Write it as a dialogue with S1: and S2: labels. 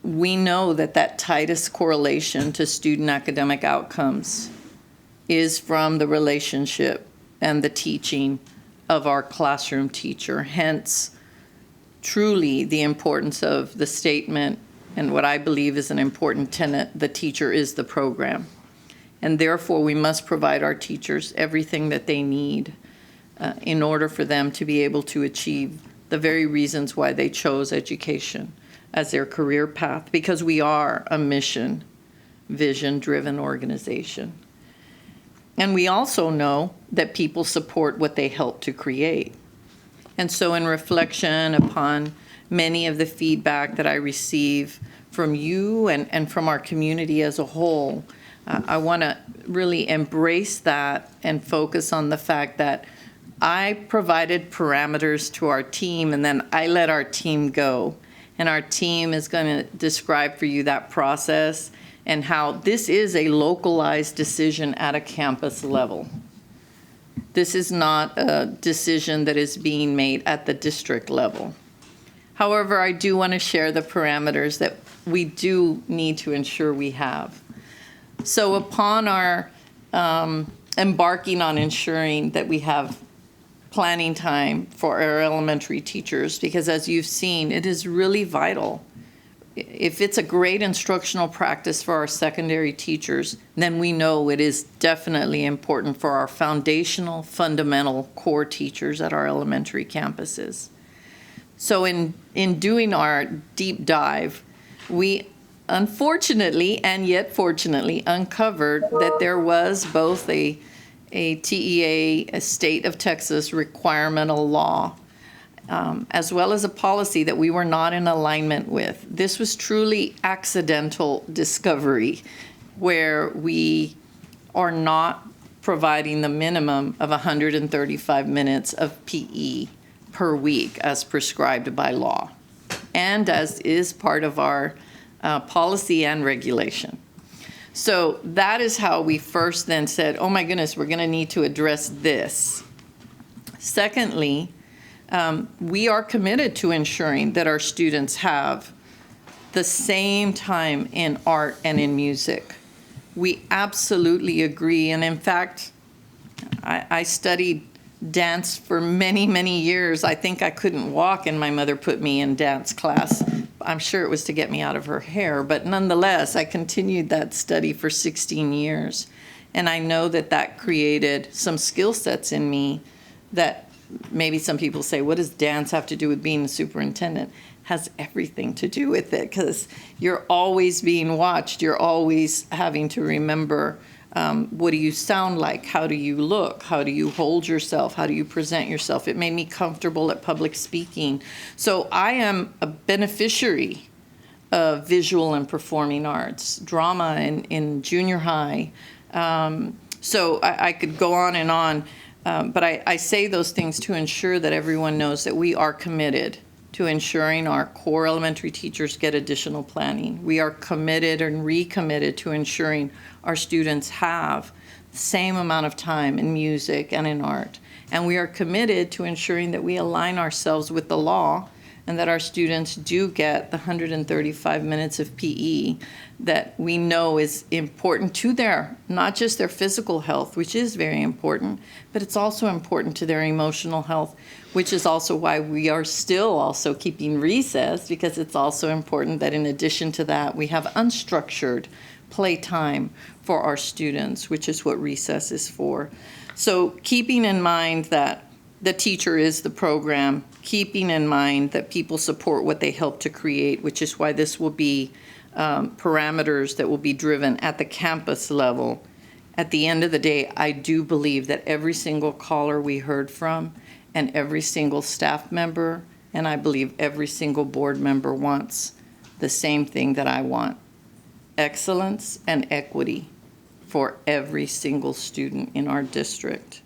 S1: we know that tightest correlation to student academic outcomes is from the relationship and the teaching of our classroom teacher. Hence, truly the importance of the statement and what I believe is an important tenet: the teacher is the program. And therefore, we must provide our teachers everything that they need in order for them to be able to achieve the very reasons why they chose education as their career path, because we are a mission, vision-driven organization. And we also know that people support what they help to create. And so in reflection upon many of the feedback that I receive from you and from our community as a whole, I want to really embrace that and focus on the fact that I provided parameters to our team, and then I let our team go. And our team is going to describe for you that process and how this is a localized decision at a campus level. This is not a decision that is being made at the district level. However, I do want to share the parameters that we do need to ensure we have. So upon our embarking on ensuring that we have planning time for our elementary teachers, because as you've seen, it is really vital. If it's a great instructional practice for our secondary teachers, then we know it is definitely important for our foundational, fundamental core teachers at our elementary campuses. So in doing our deep dive, we unfortunately and yet fortunately uncovered that there was both a TEA, a state of Texas requirement law, as well as a policy that we were not in alignment with. This was truly accidental discovery, where we are not providing the minimum of 135 minutes of PE per week as prescribed by law, and as is part of our policy and regulation. So that is how we first then said, oh my goodness, we're going to need to address this. Secondly, we are committed to ensuring that our students have the same time in art and in music. We absolutely agree. And in fact, I studied dance for many, many years. I think I couldn't walk, and my mother put me in dance class. I'm sure it was to get me out of her hair, but nonetheless, I continued that study for 16 years. And I know that created some skill sets in me that maybe some people say, what does dance have to do with being a superintendent? Has everything to do with it, because you're always being watched. You're always having to remember, what do you sound like? How do you look? How do you hold yourself? How do you present yourself? It made me comfortable at public speaking. So I am a beneficiary of visual and performing arts, drama in junior high. So I could go on and on, but I say those things to ensure that everyone knows that we are committed to ensuring our core elementary teachers get additional planning. We are committed and recommitted to ensuring our students have the same amount of time in music and in art. And we are committed to ensuring that we align ourselves with the law and that our students do get the 135 minutes of PE that we know is important to their, not just their physical health, which is very important, but it's also important to their emotional health, which is also why we are still also keeping recess, because it's also important that in addition to that, we have unstructured playtime for our students, which is what recess is for. So keeping in mind that the teacher is the program, keeping in mind that people support what they help to create, which is why this will be parameters that will be driven at the campus level. At the end of the day, I do believe that every single caller we heard from and every single staff member, and I believe every single board member wants the same thing that I want: excellence and equity for every single student in our district.